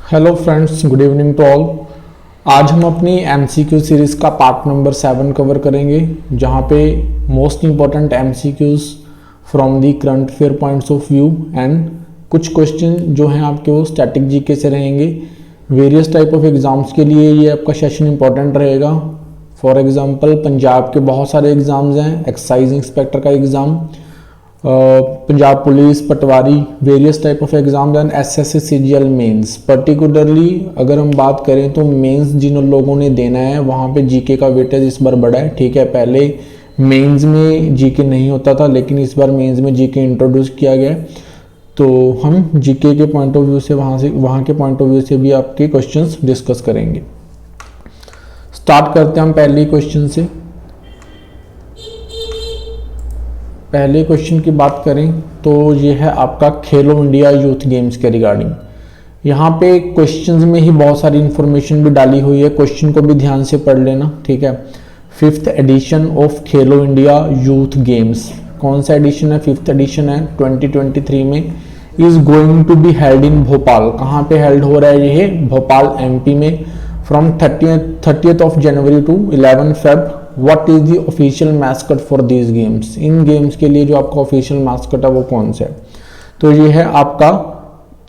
Hello friends, good evening to all. आज हम अपनी एमसीक्यू सीरीज़ का पार्ट नंबर 7 कवर करेंगे, जहां पे most important MCQs from the current affair points of view and कुछ क्वेश्चन जो हैं आपके वो स्टैटिक जीके से रहेंगे। वेरियस टाइप ऑफ एग्ज़ाम्स के लिए ये आपका सेशन इंपॉर्टेंट रहेगा। फॉर एग्जांपल पंजाब के बहुत सारे एग्ज़ाम्स हैं, एक्साइज इंस्पेक्टर का exam, Punjab police, patwari, various type of exams and SSC CGL mains. Particularly अगर हम बात करें तो मेंस जिन लोगों ने देना है वहाँ पे जीके का वेटेज इस बार बढ़ा है। ठीक है, पहले मेंस में जीके नहीं होता था, लेकिन इस बार मेंस में जीके इंट्रोड्यूस किया गया है। तो हम जीके के पॉइंट ऑफ व्यू से वहाँ के पॉइंट ऑफ व्यू से भी आपके क्वेश्चंस डिस्कस करेंगे। स्टार्ट करते हैं हम पहले क्वेश्चन से। पहले क्वेश्चन की बात करें तो ये है आपका खेलो इंडिया यूथ गेम्स के रिगार्डिंग। यहाँ पे क्वेश्चंस में ही बहुत सारी इंफॉर्मेशन भी डाली हुई है, क्वेश्चन को भी ध्यान से पढ़ लेना। ठीक है, 5th edition of Khelo India youth games, कौन सा एडिशन है? 5th एडिशन है 2023 में। Is going to be held in Bhopal. कहाँ पे हेल्ड हो रहा है? ये भोपाल एमपी में, from 30th of January to 11 Feb. What is the official mascot for these games? इन गेम्स के लिए जो आपका ऑफिशियल मास्कट है वो कौन सा है? तो ये है आपका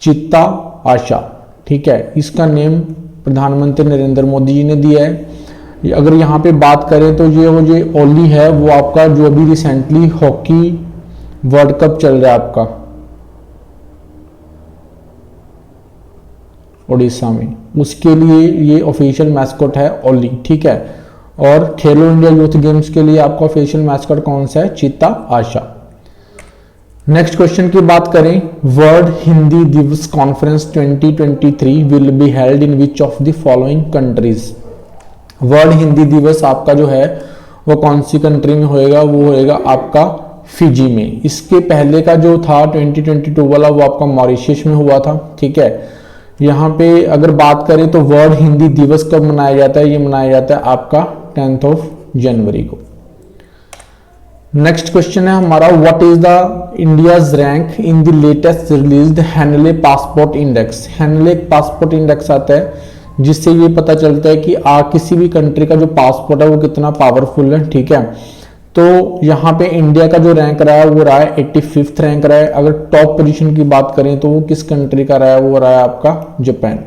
चित्ता आशा। ठीक है, इसका नेम प्रधानमंत्री नरेंद्र मोदी जी ने दिया है। अगर यहाँ पे बात करें तो ये ओली है, वो आपका जो अभी रिसेंटली हॉकी वर्ल्ड कप चल रहा है आपका उड़ीसा में, उसके लिए ये ऑफिशियल मैस्कॉट है ओली। ठीक है, और खेलो इंडिया यूथ गेम्स के लिए आपका ऑफिशियल मैस्कॉट कौन सा है? चित्ता आशा। नेक्स्ट क्वेश्चन की बात करें, वर्ल्ड हिंदी दिवस conference 2023 will be held in which of the following countries. World Hindi दिवस आपका जो है वो कौन सी कंट्री में होएगा? वो होएगा आपका फिजी में। इसके पहले का जो था 2022 वाला वो आपका मॉरिशस में हुआ था। ठीक है, यहाँ पे अगर बात करें तो वर्ल्ड हिंदी दिवस कब मनाया जाता है? ये मनाया जाता है आपका 10th ऑफ जनवरी को। नेक्स्ट क्वेश्चन है हमारा, what is the India's rank in the latest released Henle passport index. Henle passport index आता है जिससे ये पता चलता है कि किसी भी कंट्री का जो पासपोर्ट है वो कितना पावरफुल है। ठीक है, तो यहाँ पे इंडिया का जो रैंक रहा है वो रहा है 85th रैंक रहा है। अगर टॉप पोजीशन की बात करें तो वो किस कंट्री का रहा है? वो रहा है आपका Japan.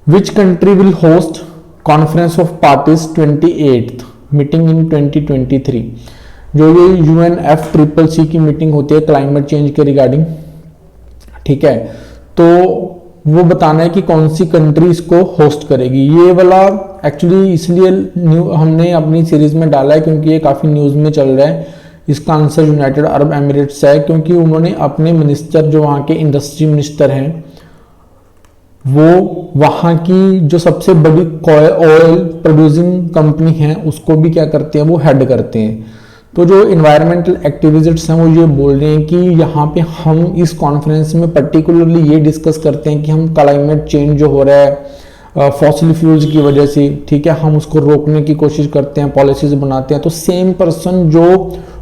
Which country will host conference of parties 28th meeting in 2023। जो ये UNFCCC की मीटिंग होती है क्लाइमेट चेंज के रिगार्डिंग। ठीक है, तो वो बताना है कि कौन सी कंट्री इसको होस्ट करेगी। ये वाला एक्चुअली इसलिए हमने अपनी सीरीज में डाला है क्योंकि ये काफी न्यूज में चल रहा है। इसका आंसर यूनाइटेड अरब एमिरेट्स है, क्योंकि उन्होंने अपने मिनिस्टर जो वहाँ के इंडस्ट्री मिनिस्टर हैं वो वहाँ की जो सबसे बड़ी ऑयल प्रोड्यूसिंग कंपनी है उसको भी क्या करते हैं? वो हेड करते हैं। तो जो इन्वायरमेंटल एक्टिविस्ट्स हैं वो ये बोल रहे हैं कि यहाँ पे हम इस कॉन्फ्रेंस में पर्टिकुलरली ये डिस्कस करते हैं कि हम क्लाइमेट चेंज जो हो रहा है फॉसिल फ्यूल्स की वजह से, ठीक है, हम उसको रोकने की कोशिश करते हैं, पॉलिसीज बनाते हैं। तो सेम पर्सन जो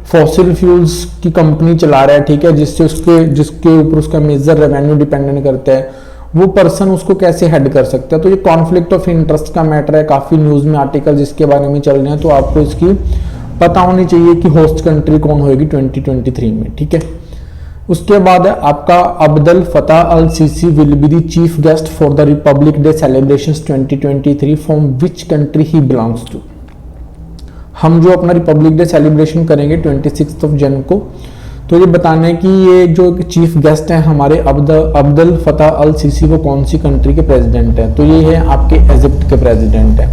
फॉसिल फ्यूल्स की कंपनी चला रहा है, ठीक है, जिसके ऊपर उसका मेजर रेवेन्यू डिपेंडेंट करता है, वो पर्सन उसको कैसे हेड कर सकता है? तो ये कॉन्फ्लिक्ट ऑफ इंटरेस्ट का मैटर है। काफी न्यूज में आर्टिकल इसके बारे में चल रहे हैं, तो आपको इसकी पता होनी चाहिए कि होस्ट कंट्री कौन होगी 2023 में। ठीक है, उसके बाद है आपका Abdul Fattah al Sisi will be the chief guest for the republic day celebrations 2023 from which country he belongs to. हम जो अपना रिपब्लिक डे सेलिब्रेशन करेंगे 26 ऑफ जन को, तो ये बताना है कि ये जो चीफ गेस्ट हैं हमारे अब्दुल फताह अल सीसी वो कौन सी कंट्री के प्रेसिडेंट हैं? तो ये है आपके इजिप्ट के प्रेसिडेंट हैं।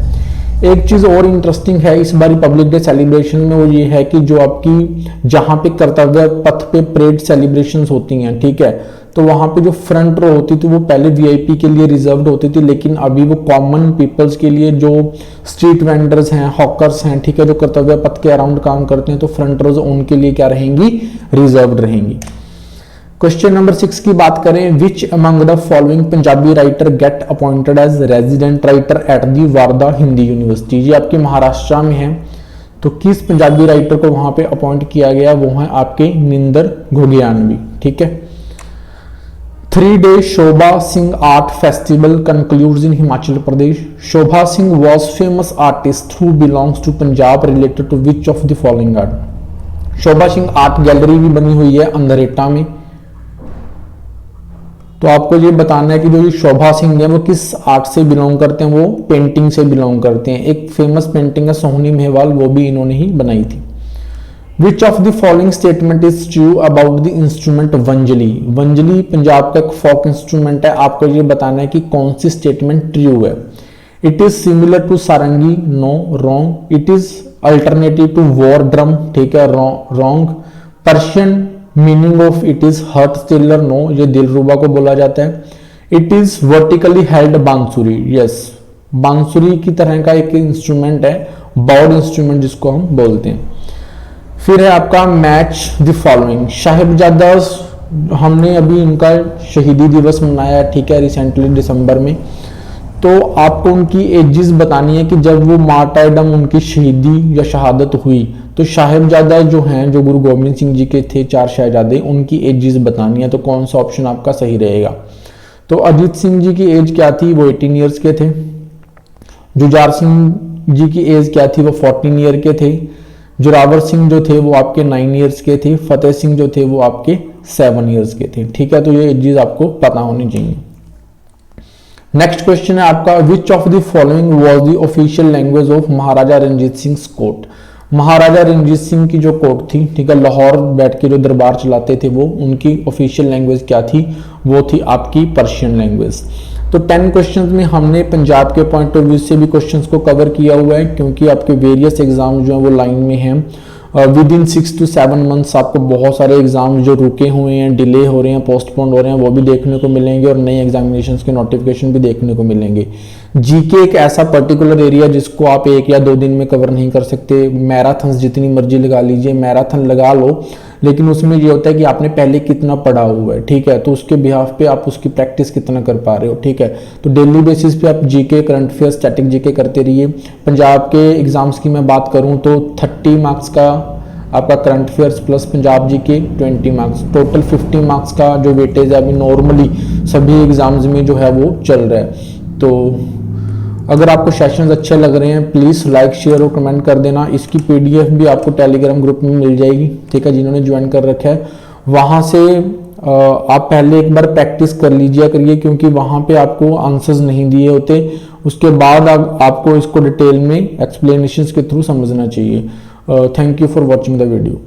एक चीज और इंटरेस्टिंग है इस बार रिपब्लिक डे सेलिब्रेशन में, वो ये है कि जो आपकी जहां पे कर्तव्य पथ पे परेड सेलिब्रेशंस होती हैं, ठीक है, तो वहां पे जो फ्रंट रो होती थी वो पहले वीआईपी के लिए रिजर्व्ड होती थी, लेकिन अभी वो कॉमन पीपल्स के लिए, जो स्ट्रीट वेंडर्स हैं, हॉकर्स हैं, ठीक है, जो कर्तव्य पथ के अराउंड काम करते हैं, तो फ्रंट रोज उनके लिए क्या रहेंगी? रिजर्व्ड रहेंगी। क्वेश्चन नंबर 6 की बात करें, which among the following Punjabi writer get appointed as resident writer at the Wardha Hindi university. ये आपके महाराष्ट्र में है, तो किस पंजाबी राइटर को वहां पे अपॉइंट किया गया? वो है आपके निंदर घोगियानवी। ठीक है, 3-day Shobha Singh Art Festival concludes in Himachal Pradesh. Shobha Singh was famous artist who belongs to Punjab related to which of the following art? Shobha Singh art gallery भी बनी हुई है अंधरेटा में। तो आपको ये बताना है कि जो ये शोभा सिंह है वो किस आर्ट से बिलोंग करते हैं, वो पेंटिंग से बिलोंग करते हैं। एक फेमस पेंटिंग है सोहनी मेहवाल, वो भी इन्होंने ही बनाई थी। Which of the following statement is true about the instrument वंजली? वंजली Punjab का एक फोक इंस्ट्रूमेंट है। आपको ये बताना है कि कौन सी स्टेटमेंट ट्रू है। It is similar to sarangi, no wrong. It is alternative to war drum, ठीक है, wrong. Persian meaning of it is heart stealer, no, ये दिलरुबा को बोला जाता है। It is vertically held bansuri, yes, बांसुरी की तरह का एक इंस्ट्रूमेंट है, बाउड इंस्ट्रूमेंट जिसको हम बोलते हैं। फिर है आपका मैच द फॉलोइंग। साहिबजादा, हमने अभी इनका शहीदी दिवस मनाया, ठीक है, रिसेंटली दिसंबर में। तो आपको उनकी एजेस बतानी है कि जब वो मार्टारडम, उनकी शहीदी या शहादत हुई, तो साहिबजादा जो हैं, जो गुरु गोबिंद सिंह जी के थे 4 शहजादे, उनकी एजेस बतानी है। तो कौन सा ऑप्शन आपका सही रहेगा? तो अजीत सिंह जी की एज क्या थी? वो 18 ईयर्स के थे। जुझार सिंह जी की एज क्या थी? वो 14 ईयर के थे। जोरावर सिंह जो थे वो आपके 9 ईयर्स के थे। फतेह सिंह जो थे वो आपके 7 ईयर्स के थे, ठीक है। तो ये एजेस आपको पता होनी चाहिए। नेक्स्ट क्वेश्चन है आपका, which of the following was the official language of Maharaja Ranjit Singh court? Maharaja Ranjit Singh की जो कोर्ट थी, ठीक है, लाहौर बैठ के जो दरबार चलाते थे, वो उनकी ऑफिशियल लैंग्वेज क्या थी? वो थी आपकी पर्शियन लैंग्वेज। तो 10 क्वेश्चंस में हमने पंजाब के पॉइंट ऑफ व्यू से भी क्वेश्चंस को कवर किया हुआ है, क्योंकि आपके वेरियस एग्जाम जो है वो लाइन में हैं। विद इन 6 to 7 मंथ्स आपको बहुत सारे एग्जाम जो रुके हुए हैं, डिले हो रहे हैं, पोस्टपोन हो रहे हैं, वो भी देखने को मिलेंगे और नए एग्जामिनेशंस के नोटिफिकेशन भी देखने को मिलेंगे। जीके एक ऐसा पर्टिकुलर एरिया जिसको आप 1 या 2 दिन में कवर नहीं कर सकते। मैराथन जितनी मर्जी लगा लीजिए, मैराथन लगा लो, लेकिन उसमें ये होता है कि आपने पहले कितना पढ़ा हुआ है, ठीक है, तो उसके बिहाफ पे आप उसकी प्रैक्टिस कितना कर पा रहे हो, ठीक है। तो डेली बेसिस पे आप GK, current affair, static GK करते रहिए। पंजाब के एग्जाम्स की मैं बात करूं तो 30 मार्क्स का आपका current affairs plus Punjab GK 20 marks, total 50 marks का जो वेटेज है अभी नॉर्मली सभी एग्जाम्स में जो है वो चल रहा है। तो अगर आपको सेशंस अच्छे लग रहे हैं, प्लीज़ लाइक, शेयर और कमेंट कर देना। इसकी पीडीएफ भी आपको टेलीग्राम ग्रुप में मिल जाएगी, ठीक है, जिन्होंने ज्वाइन कर रखा है। वहाँ से आप पहले एक बार प्रैक्टिस कर लीजिए करिए, क्योंकि वहाँ पे आपको आंसर्स नहीं दिए होते। उसके बाद आपको इसको डिटेल में एक्सप्लेनेशंस के थ्रू समझना चाहिए। Thank you for watching the video.